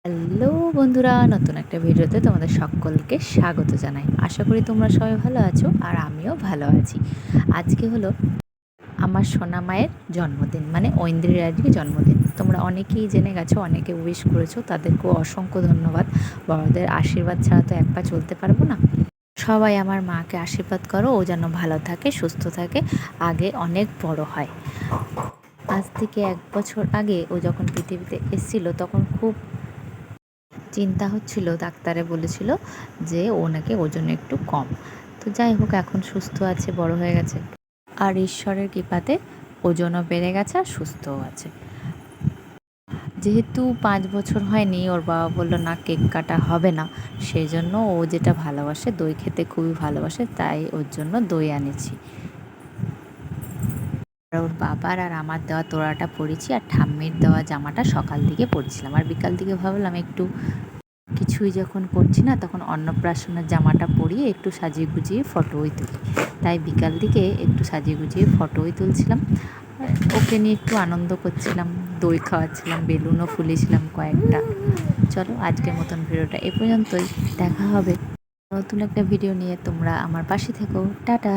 Hello বন্ধুরা, নতুন একটা ভিডিওতে তোমাদের সকলকে স্বাগত জানাই। আশা করি তোমরা সবাই ভালো আছো আর আমিও ভালো আছি। আজকে হলো আমার সোনা মায়ের জন্মদিন, মানে ঐন্দ্রির আর কি জন্মদিন। তোমরা অনেকেই জেনে গেছো, অনেকে উইশ করেছো, তাদেরকেও অসংখ্য ধন্যবাদ। বড়দের আশীর্বাদ ছাড়া তো এক পা চলতে পারবো না। সবাই আমার মাকে আশীর্বাদ করো, ও যেন ভালো থাকে, সুস্থ থাকে, আগে অনেক বড় হয়। আজ থেকে 1 বছর আগে ও যখন পৃথিবীতে এসেছিল তখন খুব চিন্তা হচ্ছিল, ডাক্তারে বলেছিল যে ও নাকি ওজন একটু কম। তো যাই হোক, এখন সুস্থ আছে, বড় হয়ে গেছে, আর ঈশ্বরের কৃপাতে ওজনও বেড়ে গেছে আর সুস্থও আছে। যেহেতু 5 বছর হয়নি, ওর বাবা বললো না, কেক কাটা হবে না, সেই জন্য ও যেটা ভালোবাসে, দই খেতে খুবই ভালোবাসে, তাই ওর জন্য দই আনেছি। ওর বাবার আর আমার দেওয়া তোড়াটা পরেছি, আর ঠাম্মির দেওয়া জামাটা সকাল দিকে পরেছিলাম, আর বিকাল দিকে ভাবলাম একটু কিছুই যখন করছি না, তখন অন্নপ্রাশনের জামাটা পরিয়ে একটু সাজিয়ে গুজিয়ে ফটোই তুলি। তাই বিকাল দিকে একটু সাজিয়ে গুজিয়ে ফটোই তুলছিলাম, ওকে নিয়ে একটু আনন্দ করছিলাম, দই খাওয়াচ্ছিলাম, বেলুনও ফুলেছিলাম কয়েকটা। চলো, আজকের মতন ভিডিওটা এ পর্যন্তই। দেখা হবে নতুন একটা ভিডিও নিয়ে। তোমরা আমার পাশে থেকো। টাটা।